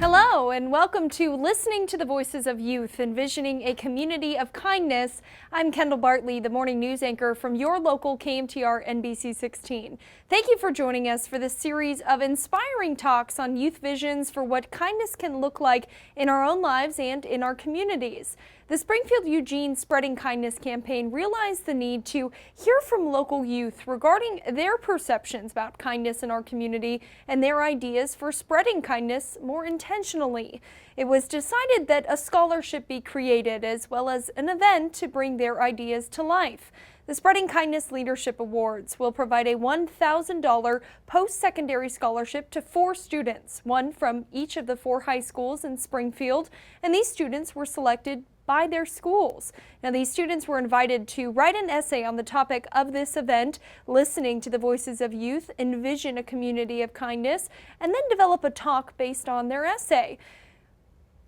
Hello and welcome to Listening to the Voices of Youth, Envisioning a Community of Kindness. I'm Kendall Bartley, the morning news anchor from your local KMTR NBC 16. Thank you for joining us for this series of inspiring talks on youth visions for what kindness can look like in our own lives and in our communities. The Springfield-Eugene Spreading Kindness campaign realized the need to hear from local youth regarding their perceptions about kindness in our community and their ideas for spreading kindness more intentionally. It was decided that a scholarship be created as well as an event to bring their ideas to life. The Spreading Kindness Leadership Awards will provide a $1,000 post-secondary scholarship to 4 students, one from each of the 4 high schools in Springfield, and these students were selected by their schools. Now, these students were invited to write an essay on the topic of this event, listening to the voices of youth, envision a community of kindness, and then develop a talk based on their essay.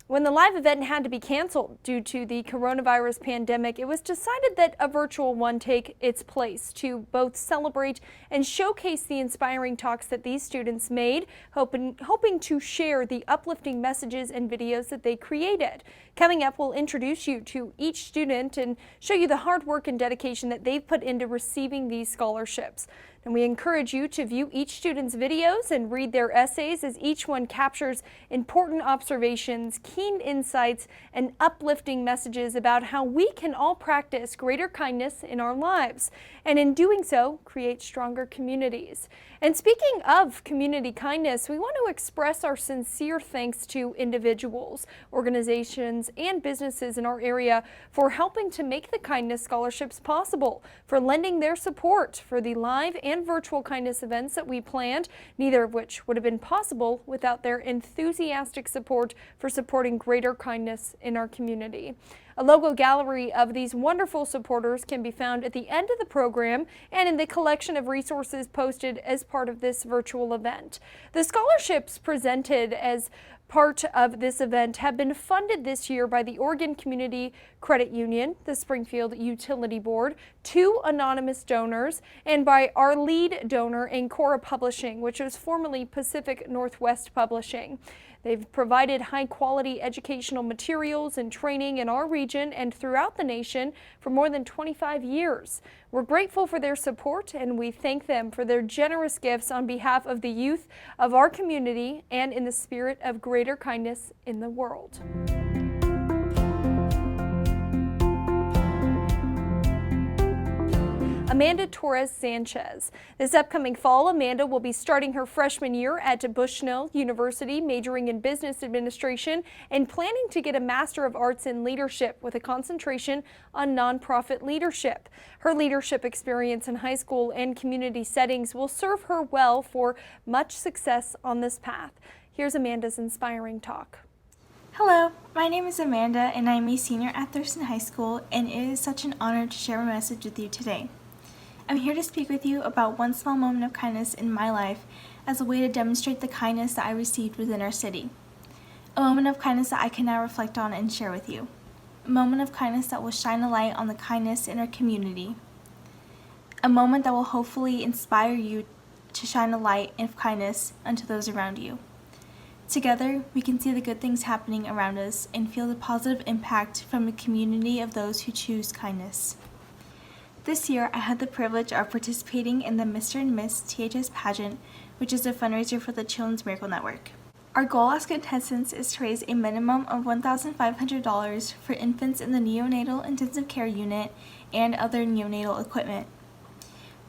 When the live event had to be canceled due to the coronavirus pandemic, it was decided that a virtual one take its place to both celebrate and showcase the inspiring talks that these students made, hoping to share the uplifting messages and videos that they created. Coming up, we'll introduce you to each student and show you the hard work and dedication that they've put into receiving these scholarships. And we encourage you to view each student's videos and read their essays, as each one captures important observations, keen insights, and uplifting messages about how we can all practice greater kindness in our lives, and in doing so, create stronger communities. And speaking of community kindness, we want to express our sincere thanks to individuals, organizations, and businesses in our area for helping to make the Kindness Scholarships possible, for lending their support for the live and virtual kindness events that we planned, neither of which would have been possible without their enthusiastic support for supporting greater kindness in our community. A logo gallery of these wonderful supporters can be found at the end of the program and in the collection of resources posted as part of this virtual event. The scholarships presented as part of this event have been funded this year by the Oregon Community Credit Union, the Springfield Utility Board, 2 anonymous donors, and by our lead donor, Ancora Publishing, which was formerly Pacific Northwest Publishing. They've provided high-quality educational materials and training in our region and throughout the nation for more than 25 years. We're grateful for their support, and we thank them for their generous gifts on behalf of the youth of our community and in the spirit of greater kindness in the world. Amanda Torres Sanchez. This upcoming fall, Amanda will be starting her freshman year at Bushnell University, majoring in business administration and planning to get a Master of Arts in Leadership with a concentration on nonprofit leadership. Her leadership experience in high school and community settings will serve her well for much success on this path. Here's Amanda's inspiring talk. Hello, my name is Amanda and I'm a senior at Thurston High School, and it is such an honor to share my message with you today. I'm here to speak with you about one small moment of kindness in my life as a way to demonstrate the kindness that I received within our city. A moment of kindness that I can now reflect on and share with you. A moment of kindness that will shine a light on the kindness in our community. A moment that will hopefully inspire you to shine a light of kindness unto those around you. Together, we can see the good things happening around us and feel the positive impact from a community of those who choose kindness. This year, I had the privilege of participating in the Mr. and Miss THS pageant, which is a fundraiser for the Children's Miracle Network. Our goal as contestants is to raise a minimum of $1,500 for infants in the neonatal intensive care unit and other neonatal equipment.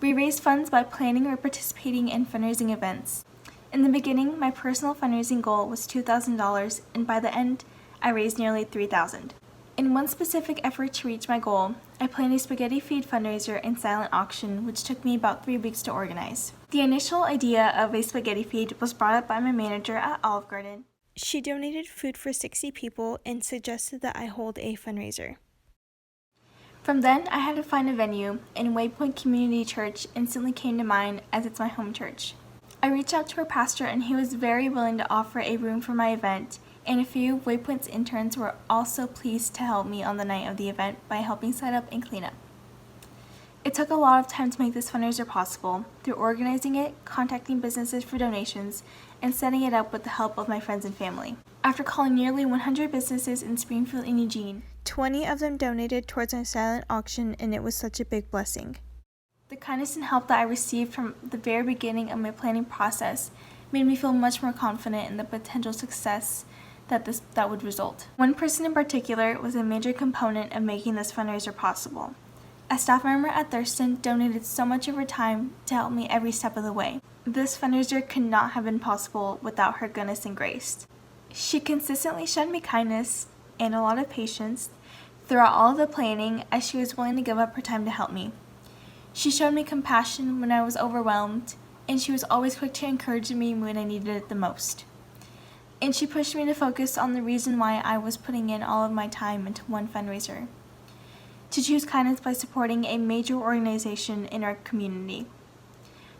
We raise funds by planning or participating in fundraising events. In the beginning, my personal fundraising goal was $2,000, and by the end, I raised nearly $3,000. In one specific effort to reach my goal, I planned a spaghetti feed fundraiser and silent auction, which took me about 3 weeks to organize. The initial idea of a spaghetti feed was brought up by my manager at Olive Garden. She donated food for 60 people and suggested that I hold a fundraiser. From then, I had to find a venue, and Waypoint Community Church instantly came to mind as it's my home church. I reached out to our pastor, and he was very willing to offer a room for my event, and a few of Waypoint's interns were also pleased to help me on the night of the event by helping set up and clean up. It's took a lot of time to make this fundraiser possible, through organizing it, contacting businesses for donations, and setting it up with the help of my friends and family. After calling nearly 100 businesses in Springfield and Eugene, 20 of them donated towards my silent auction, and it was such a big blessing. The kindness and help that I received from the very beginning of my planning process made me feel much more confident in the potential success that would result. One person in particular was a major component of making this fundraiser possible. A staff member at Thurston donated so much of her time to help me every step of the way. This fundraiser could not have been possible without her goodness and grace. She consistently showed me kindness and a lot of patience throughout all of the planning, as she was willing to give up her time to help me. She showed me compassion when I was overwhelmed, and she was always quick to encourage me when I needed it the most. And she pushed me to focus on the reason why I was putting in all of my time into one fundraiser: to choose kindness by supporting a major organization in our community.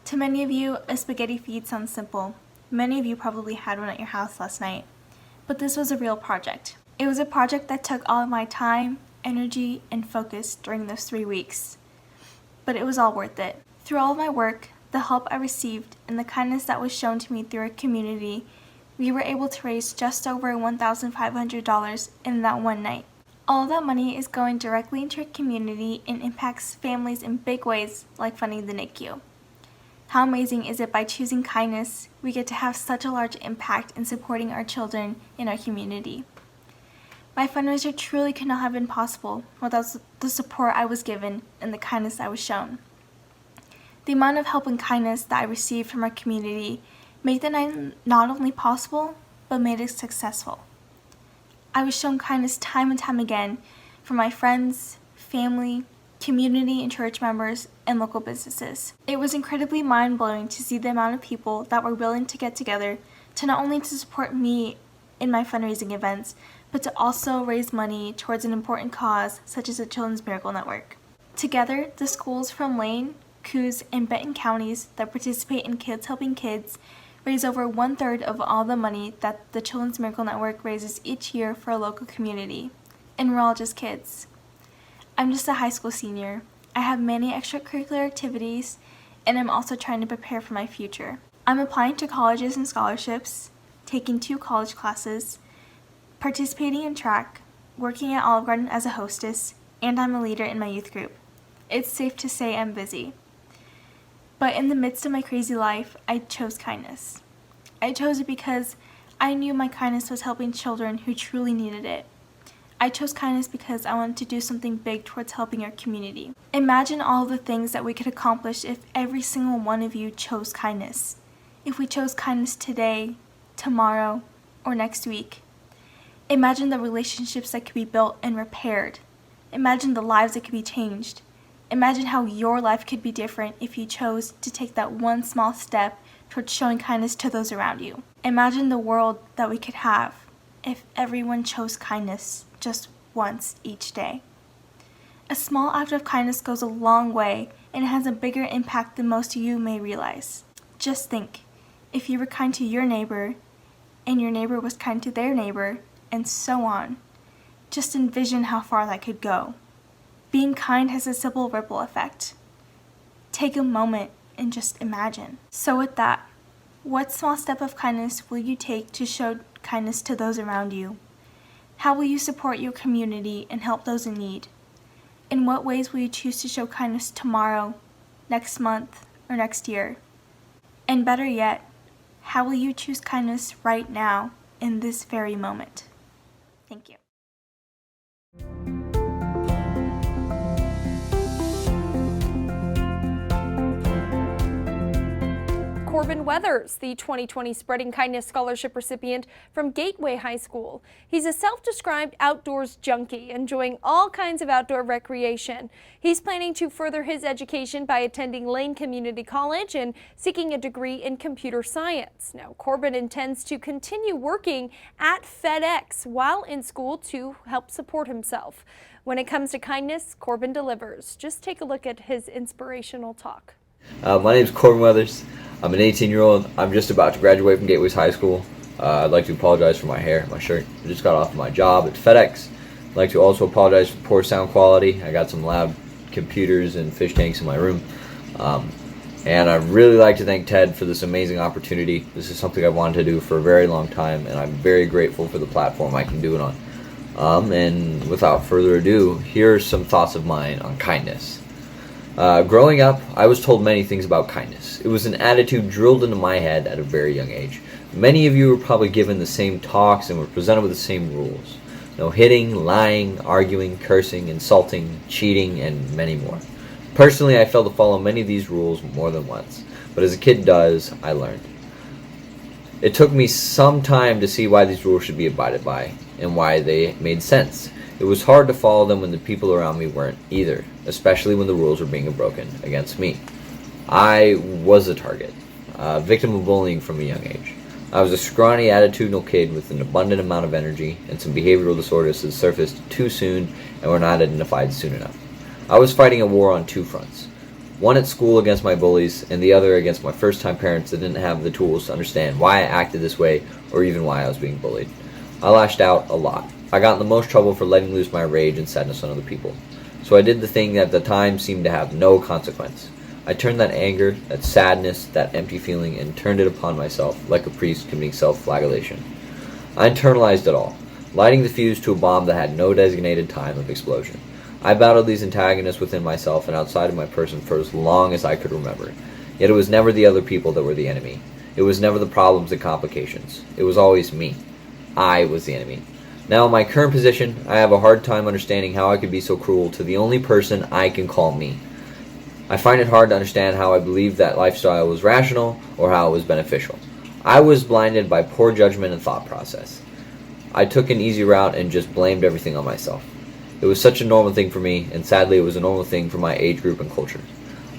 To many of you, a spaghetti feed sounds simple. Many of you probably had one at your house last night. But this was a real project. It was a project that took all of my time, energy, and focus during those 3 weeks. But it was all worth it. Through all of my work, the help I received, and the kindness that was shown to me through our community, we were able to raise just over $1,500 in that one night. All of that money is going directly into our community and impacts families in big ways, like funding the NICU. How amazing is it by choosing kindness, we get to have such a large impact in supporting our children in our community. My fundraiser truly could not have been possible without the support I was given and the kindness I was shown. The amount of help and kindness that I received from our community made the night not only possible, but made it successful. I was shown kindness time and time again from my friends, family, community and church members, and local businesses. It was incredibly mind-blowing to see the amount of people that were willing to get together to not only to support me in my fundraising events, but to also raise money towards an important cause such as the Children's Miracle Network. Together, the schools from Lane, Coos, and Benton counties that participate in Kids Helping Kids raise over 1/3 of all the money that the Children's Miracle Network raises each year for a local community. And we're all just kids. I'm just a high school senior. I have many extracurricular activities, and I'm also trying to prepare for my future. I'm applying to colleges and scholarships, taking 2 college classes, participating in track, working at Olive Garden as a hostess, and I'm a leader in my youth group. It's safe to say I'm busy. But in the midst of my crazy life, I chose kindness. I chose it because I knew my kindness was helping children who truly needed it. I chose kindness because I wanted to do something big towards helping our community. Imagine all the things that we could accomplish if every single one of you chose kindness. If we chose kindness today, tomorrow, or next week. Imagine the relationships that could be built and repaired. Imagine the lives that could be changed. Imagine how your life could be different if you chose to take that one small step towards showing kindness to those around you. Imagine the world that we could have if everyone chose kindness just once each day. A small act of kindness goes a long way and it has a bigger impact than most of you may realize. Just think, if you were kind to your neighbor and your neighbor was kind to their neighbor, and so on. Just envision how far that could go. Being kind has a simple ripple effect. Take a moment and just imagine. So with that, what small step of kindness will you take to show kindness to those around you? How will you support your community and help those in need? In what ways will you choose to show kindness tomorrow, next month, or next year? And better yet, how will you choose kindness right now, in this very moment? Thank you. Corbin Weathers, the 2020 Spreading Kindness Scholarship recipient from Gateway High School. He's a self-described outdoors junkie, enjoying all kinds of outdoor recreation. He's planning to further his education by attending Lane Community College and seeking a degree in computer science. Now, Corbin intends to continue working at FedEx while in school to help support himself. When it comes to kindness, Corbin delivers. Just take a look at his inspirational talk. My name is Corbin Weathers. I'm an 18-year-old. I'm just about to graduate from Gateway High School. I'd like to apologize for my hair and my shirt. I just got off my job at FedEx. I'd like to also apologize for poor sound quality. I got some loud computers and fish tanks in my room. And I'd really like to thank Ted for this amazing opportunity. This is something I've wanted to do for a very long time, and I'm very grateful for the platform I can do it on. And without further ado, here are some thoughts of mine on kindness. Growing up, I was told many things about kindness. It was an attitude drilled into my head at a very young age. Many of you were probably given the same talks and were presented with the same rules. No hitting, lying, arguing, cursing, insulting, cheating, and many more. Personally, I failed to follow many of these rules more than once, but as a kid does, I learned. It took me some time to see why these rules should be abided by, and why they made sense. It was hard to follow them when the people around me weren't either, especially when the rules were being broken against me. I was a target, a victim of bullying from a young age. I was a scrawny, attitudinal kid with an abundant amount of energy, and some behavioral disorders that surfaced too soon and were not identified soon enough. I was fighting a war on two fronts. One at school against my bullies, and the other against my first-time parents that didn't have the tools to understand why I acted this way or even why I was being bullied. I lashed out a lot. I got in the most trouble for letting loose my rage and sadness on other people. So I did the thing that at the time seemed to have no consequence. I turned that anger, that sadness, that empty feeling, and turned it upon myself like a priest committing self-flagellation. I internalized it all, lighting the fuse to a bomb that had no designated time of explosion. I battled these antagonists within myself and outside of my person for as long as I could remember. Yet it was never the other people that were the enemy. It was never the problems and complications. It was always me. I was the enemy. Now in my current position, I have a hard time understanding how I could be so cruel to the only person I can call me. I find it hard to understand how I believed that lifestyle was rational or how it was beneficial. I was blinded by poor judgment and thought process. I took an easy route and just blamed everything on myself. It was such a normal thing for me, and sadly it was a normal thing for my age group and culture.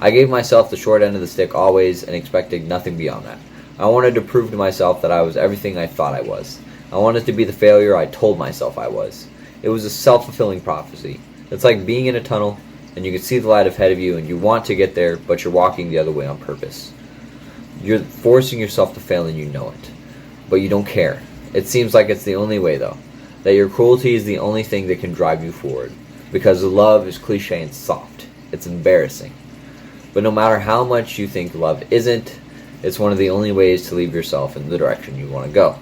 I gave myself the short end of the stick always and expected nothing beyond that. I wanted to prove to myself that I was everything I thought I was. I wanted to be the failure I told myself I was. It was a self-fulfilling prophecy. It's like being in a tunnel, and you can see the light ahead of you, and you want to get there, but you're walking the other way on purpose. You're forcing yourself to fail, and you know it. But you don't care. It seems like it's the only way, though. That your cruelty is the only thing that can drive you forward. Because love is cliche and soft. It's embarrassing. But no matter how much you think love isn't, it's one of the only ways to leave yourself in the direction you want to go.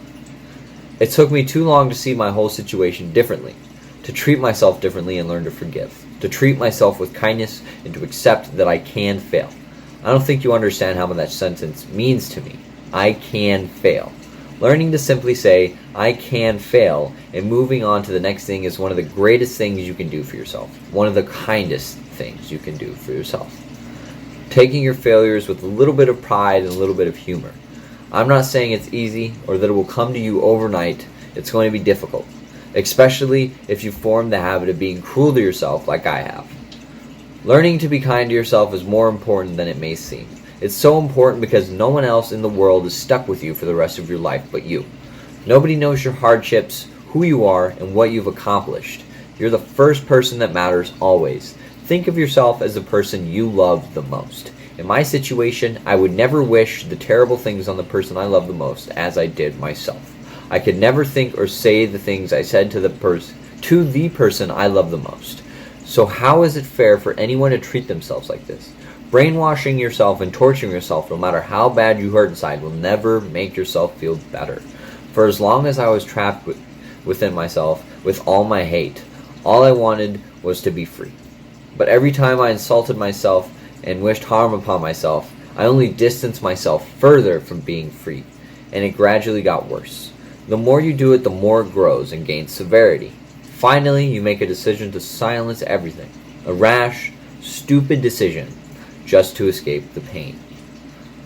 It took me too long to see my whole situation differently, to treat myself differently and learn to forgive, to treat myself with kindness and to accept that I can fail. I don't think you understand how much that sentence means to me. I can fail. Learning to simply say, I can fail, and moving on to the next thing is one of the greatest things you can do for yourself. One of the kindest things you can do for yourself. Taking your failures with a little bit of pride and a little bit of humor. I'm not saying it's easy or that it will come to you overnight. It's going to be difficult, especially if you form the habit of being cruel to yourself like I have. Learning to be kind to yourself is more important than it may seem. It's so important because no one else in the world is stuck with you for the rest of your life but you. Nobody knows your hardships, who you are, and what you've accomplished. You're the first person that matters always. Think of yourself as the person you love the most. In my situation, I would never wish the terrible things on the person I love the most as I did myself. I could never think or say the things I said to the person I love the most. So how is it fair for anyone to treat themselves like this? Brainwashing yourself and torturing yourself, no matter how bad you hurt inside, will never make yourself feel better. For as long as I was trapped within myself with all my hate, all I wanted was to be free. But every time I insulted myself and wished harm upon myself, I only distanced myself further from being free, and it gradually got worse. The more you do it, the more it grows and gains severity. Finally, you make a decision to silence everything. A rash, stupid decision, just to escape the pain.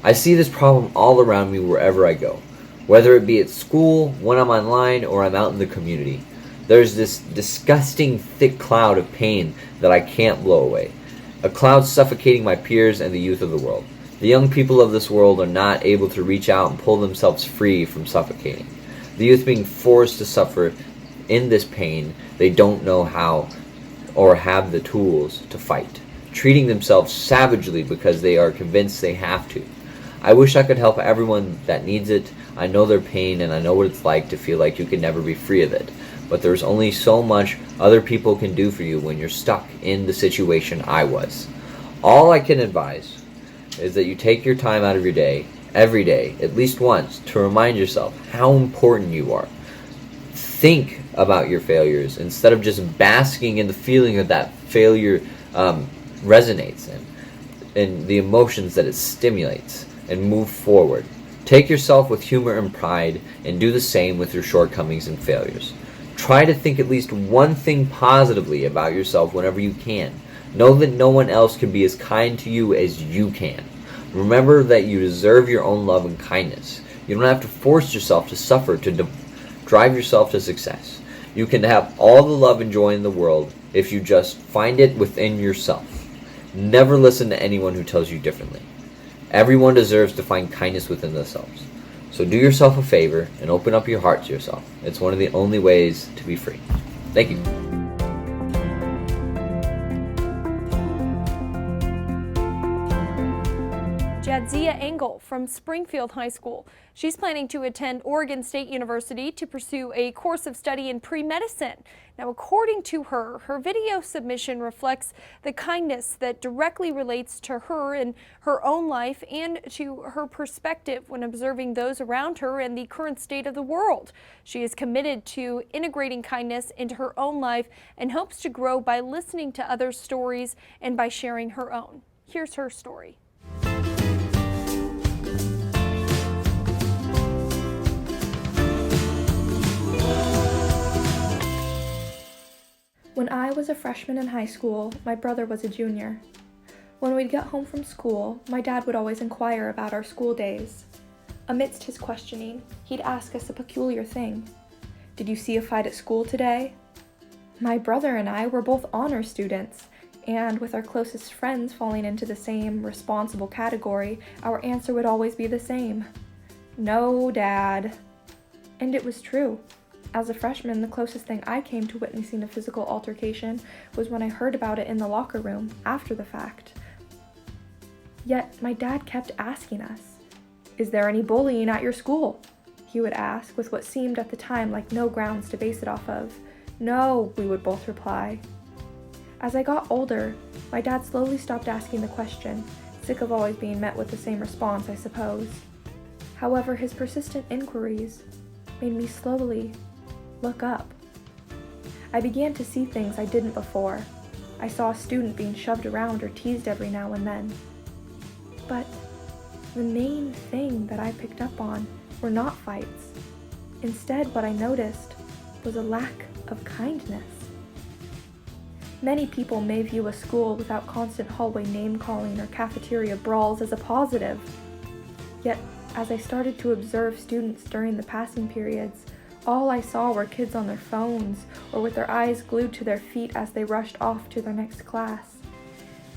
I see this problem all around me wherever I go, whether it be at school, when I'm online, or I'm out in the community. There's this disgusting thick cloud of pain that I can't blow away. A cloud suffocating my peers and the youth of the world. The young people of this world are not able to reach out and pull themselves free from suffocating. The youth being forced to suffer in this pain they don't know how or have the tools to fight, treating themselves savagely because they are convinced they have to. I wish I could help everyone that needs it. I know their pain and I know what it's like to feel like you can never be free of it. But there's only so much other people can do for you when you're stuck in the situation I was. All I can advise is that you take your time out of your day, every day, at least once, to remind yourself how important you are. Think about your failures instead of just basking in the feeling that failure resonates and the emotions that it stimulates, and move forward. Take yourself with humor and pride and do the same with your shortcomings and failures. Try to think at least one thing positively about yourself whenever you can. Know that no one else can be as kind to you as you can. Remember that you deserve your own love and kindness. You don't have to force yourself to suffer to drive yourself to success. You can have all the love and joy in the world if you just find it within yourself. Never listen to anyone who tells you differently. Everyone deserves to find kindness within themselves. So do yourself a favor and open up your heart to yourself. It's one of the only ways to be free. Thank you. Jadzia Engel from Springfield High School. She's planning to attend Oregon State University to pursue a course of study in pre-medicine. Now, according to her, her video submission reflects the kindness that directly relates to her in her own life and to her perspective when observing those around her and the current state of the world. She is committed to integrating kindness into her own life and hopes to grow by listening to others' stories and by sharing her own. Here's her story. When I was a freshman in high school, my brother was a junior. When we'd get home from school, my dad would always inquire about our school days. Amidst his questioning, he'd ask us a peculiar thing. "Did you see a fight at school today?" My brother and I were both honor students, and with our closest friends falling into the same responsible category, our answer would always be the same. "No, Dad." And it was true. As a freshman, the closest thing I came to witnessing a physical altercation was when I heard about it in the locker room, after the fact. Yet, my dad kept asking us, "Is there any bullying at your school?" He would ask, with what seemed at the time like no grounds to base it off of. "No," we would both reply. As I got older, my dad slowly stopped asking the question, sick of always being met with the same response, I suppose. However, his persistent inquiries made me slowly look up. I began to see things I didn't before. I saw a student being shoved around or teased every now and then. But the main thing that I picked up on were not fights. Instead, what I noticed was a lack of kindness. Many people may view a school without constant hallway name-calling or cafeteria brawls as a positive. Yet, as I started to observe students during the passing periods, all I saw were kids on their phones or with their eyes glued to their feet as they rushed off to their next class.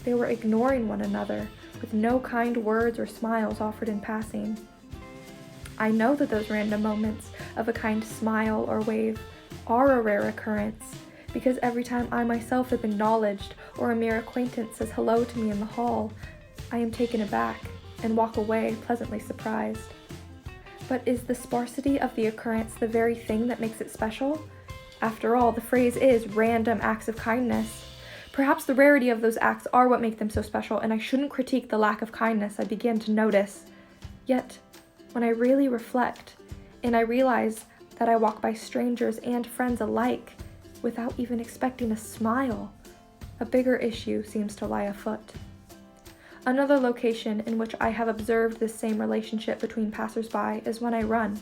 They were ignoring one another, with no kind words or smiles offered in passing. I know that those random moments of a kind smile or wave are a rare occurrence, because every time I myself have been acknowledged or a mere acquaintance says hello to me in the hall, I am taken aback and walk away pleasantly surprised. But is the sparsity of the occurrence the very thing that makes it special? After all, the phrase is random acts of kindness. Perhaps the rarity of those acts are what make them so special, and I shouldn't critique the lack of kindness I begin to notice. Yet, when I really reflect, and I realize that I walk by strangers and friends alike without even expecting a smile, a bigger issue seems to lie afoot. Another location in which I have observed this same relationship between passersby is when I run.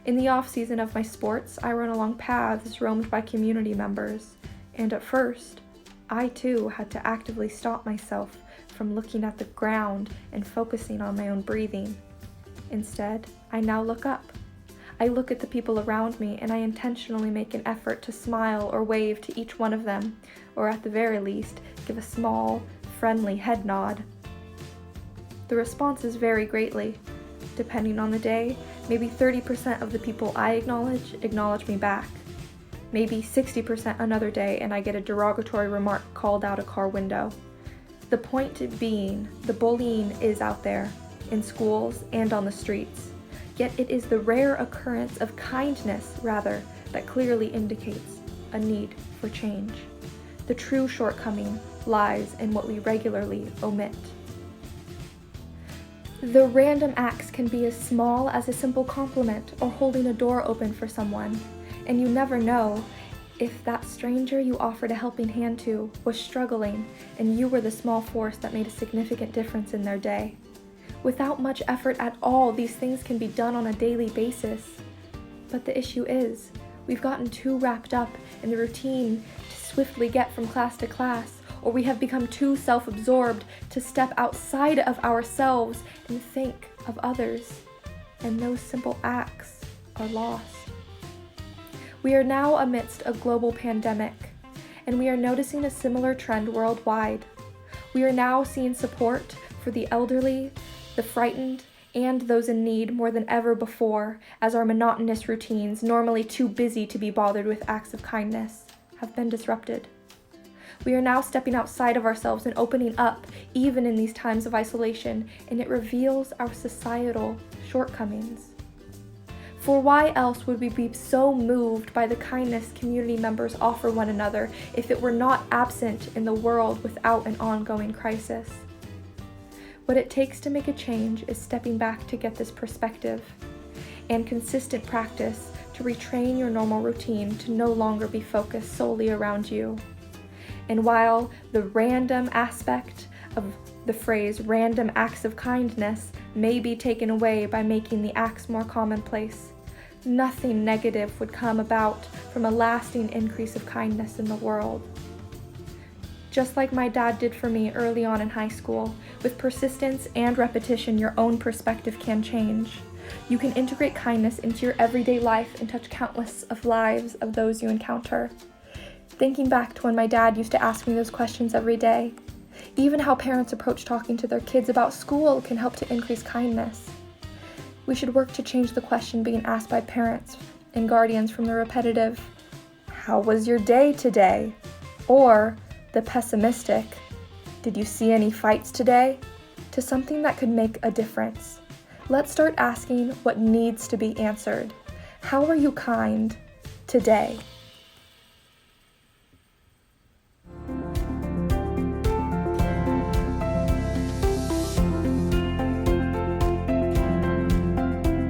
In the off-season of my sports, I run along paths roamed by community members, and at first, I too had to actively stop myself from looking at the ground and focusing on my own breathing. Instead, I now look up. I look at the people around me and I intentionally make an effort to smile or wave to each one of them, or at the very least, give a small, friendly head nod. The responses vary greatly. Depending on the day, maybe 30% of the people I acknowledge me back. Maybe 60% another day and I get a derogatory remark called out a car window. The point being, the bullying is out there, in schools and on the streets. yet it is the rare occurrence of kindness, rather, that clearly indicates a need for change. The true shortcoming lies in what we regularly omit. The random acts can be as small as a simple compliment or holding a door open for someone, and you never know if that stranger you offered a helping hand to was struggling and you were the small force that made a significant difference in their day. Without much effort at all, these things can be done on a daily basis. But the issue is, we've gotten too wrapped up in the routine to swiftly get from class to class, or we have become too self-absorbed to step outside of ourselves and think of others, and those simple acts are lost. We are now amidst a global pandemic, and we are noticing a similar trend worldwide. We are now seeing support for the elderly, the frightened, and those in need more than ever before, as our monotonous routines, normally too busy to be bothered with acts of kindness, have been disrupted. We are now stepping outside of ourselves and opening up, even in these times of isolation, and it reveals our societal shortcomings. For why else would we be so moved by the kindness community members offer one another if it were not absent in the world without an ongoing crisis? What it takes to make a change is stepping back to get this perspective, and consistent practice to retrain your normal routine to no longer be focused solely around you. And while the random aspect of the phrase random acts of kindness may be taken away by making the acts more commonplace, nothing negative would come about from a lasting increase of kindness in the world. Just like my dad did for me early on in high school, with persistence and repetition, your own perspective can change. You can integrate kindness into your everyday life and touch countless of lives of those you encounter. Thinking back to when my dad used to ask me those questions every day, even how parents approach talking to their kids about school can help to increase kindness. We should work to change the question being asked by parents and guardians from the repetitive, "How was your day today?" or the pessimistic, "Did you see any fights today?" to something that could make a difference. Let's start asking what needs to be answered. How are you kind today?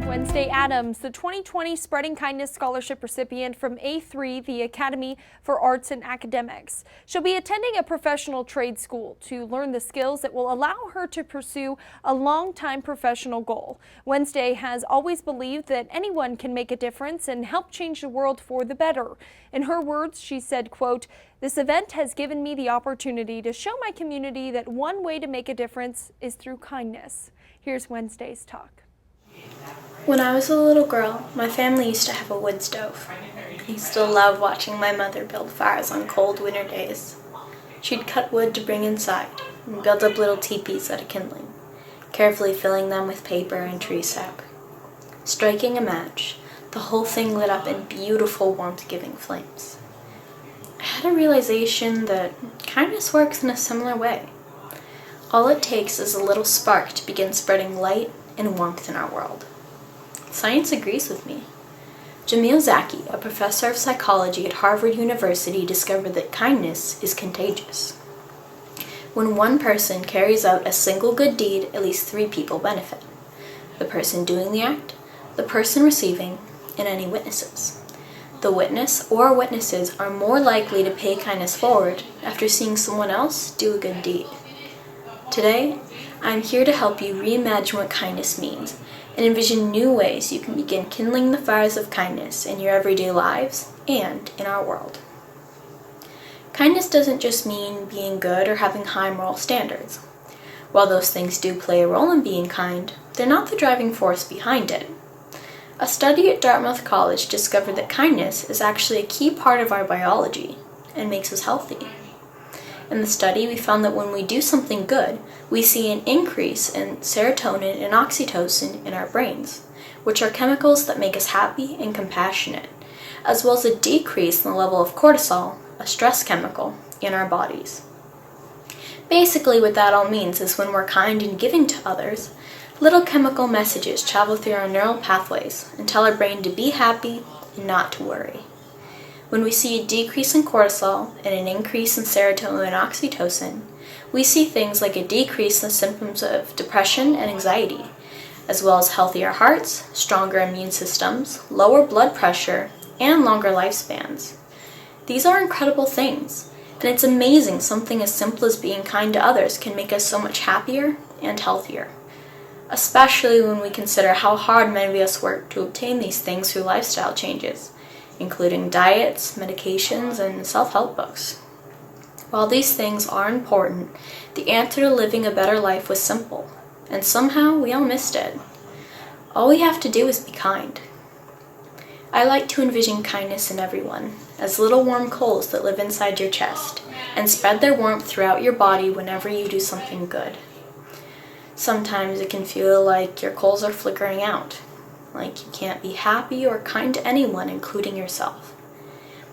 Wednesday Adams, the 2020 Spreading Kindness Scholarship recipient from A3, the Academy for Arts and Academics. She'll be attending a professional trade school to learn the skills that will allow her to pursue a long-time professional goal. Wednesday has always believed that anyone can make a difference and help change the world for the better. In her words, she said, quote, "This event has given me the opportunity to show my community that one way to make a difference is through kindness." Here's Wednesday's talk. When I was a little girl, my family used to have a wood stove. I used to love watching my mother build fires on cold winter days. She'd cut wood to bring inside and build up little teepees out of kindling, carefully filling them with paper and tree sap. Striking a match, the whole thing lit up in beautiful warmth-giving flames. I had a realization that kindness works in a similar way. All it takes is a little spark to begin spreading light and warmth in our world. Science agrees with me. Jamil Zaki, a professor of psychology at Harvard University, discovered that kindness is contagious. When one person carries out a single good deed, at least 3 people benefit: the person doing the act, the person receiving, and any witnesses. The witness or witnesses are more likely to pay kindness forward after seeing someone else do a good deed. Today, I'm here to help you reimagine what kindness means and envision new ways you can begin kindling the fires of kindness in your everyday lives and in our world. Kindness doesn't just mean being good or having high moral standards. While those things do play a role in being kind, they're not the driving force behind it. A study at Dartmouth College discovered that kindness is actually a key part of our biology and makes us healthy. In the study, we found that when we do something good, we see an increase in serotonin and oxytocin in our brains, which are chemicals that make us happy and compassionate, as well as a decrease in the level of cortisol, a stress chemical, in our bodies. Basically, what that all means is when we're kind and giving to others, Little chemical messages travel through our neural pathways and tell our brain to be happy and not to worry. When we see a decrease in cortisol and an increase in serotonin and oxytocin, we see things like a decrease in the symptoms of depression and anxiety, as well as healthier hearts, stronger immune systems, lower blood pressure, and longer lifespans. These are incredible things, and it's amazing something as simple as being kind to others can make us so much happier and healthier, especially when we consider how hard many of us work to obtain these things through lifestyle changes, including diets, medications, and self-help books. While these things are important, the answer to living a better life was simple, and somehow we all missed it. All we have to do is be kind. I like to envision kindness in everyone, as little warm coals that live inside your chest, and spread their warmth throughout your body whenever you do something good. Sometimes it can feel like your coals are flickering out, like you can't be happy or kind to anyone, including yourself.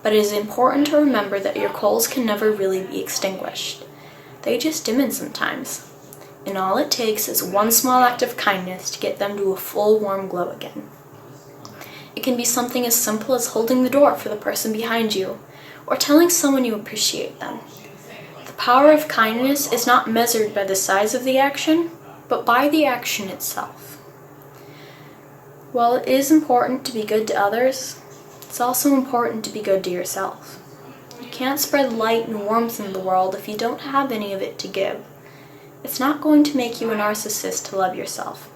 But it is important to remember that your coals can never really be extinguished. They just dim sometimes. And all it takes is one small act of kindness to get them to a full warm glow again. It can be something as simple as holding the door for the person behind you, or telling someone you appreciate them. The power of kindness is not measured by the size of the action, but by the action itself. While it is important to be good to others, it's also important to be good to yourself. You can't spread light and warmth in the world if you don't have any of it to give. It's not going to make you a narcissist to love yourself.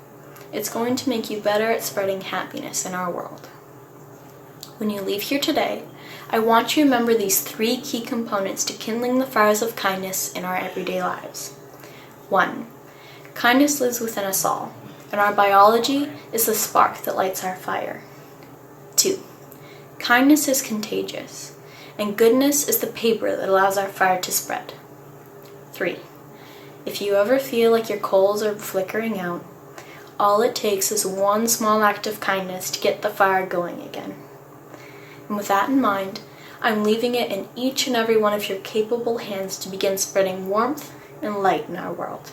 It's going to make you better at spreading happiness in our world. When you leave here today, I want you to remember these 3 key components to kindling the fires of kindness in our everyday lives. 1. Kindness lives within us all, and our biology is the spark that lights our fire. 2. Kindness is contagious, and goodness is the paper that allows our fire to spread. 3. If you ever feel like your coals are flickering out, all it takes is one small act of kindness to get the fire going again. And with that in mind, I'm leaving it in each and every one of your capable hands to begin spreading warmth and light in our world.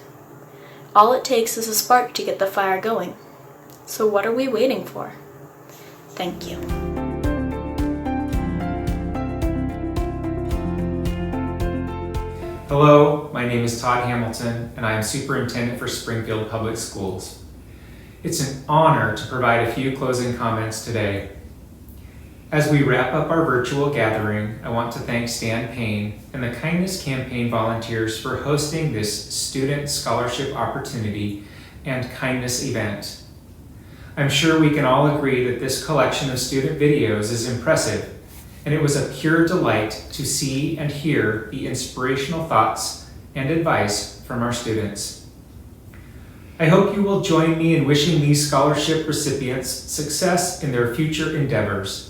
All it takes is a spark to get the fire going. So what are we waiting for? Thank you. Hello, my name is Todd Hamilton, and I am Superintendent for Springfield Public Schools. It's an honor to provide a few closing comments today. As we wrap up our virtual gathering, I want to thank Stan Payne and the Kindness Campaign volunteers for hosting this student scholarship opportunity and kindness event. I'm sure we can all agree that this collection of student videos is impressive, and it was a pure delight to see and hear the inspirational thoughts and advice from our students. I hope you will join me in wishing these scholarship recipients success in their future endeavors.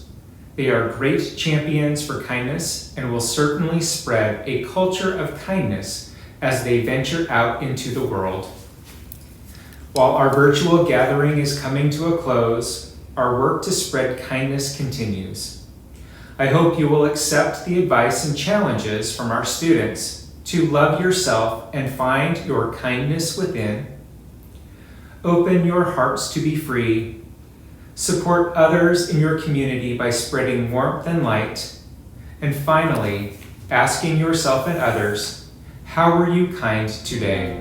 They are great champions for kindness and will certainly spread a culture of kindness as they venture out into the world. While our virtual gathering is coming to a close, our work to spread kindness continues. I hope you will accept the advice and challenges from our students to love yourself and find your kindness within. Open your hearts to be free. Support others in your community by spreading warmth and light. And finally, asking yourself and others, how were you kind today?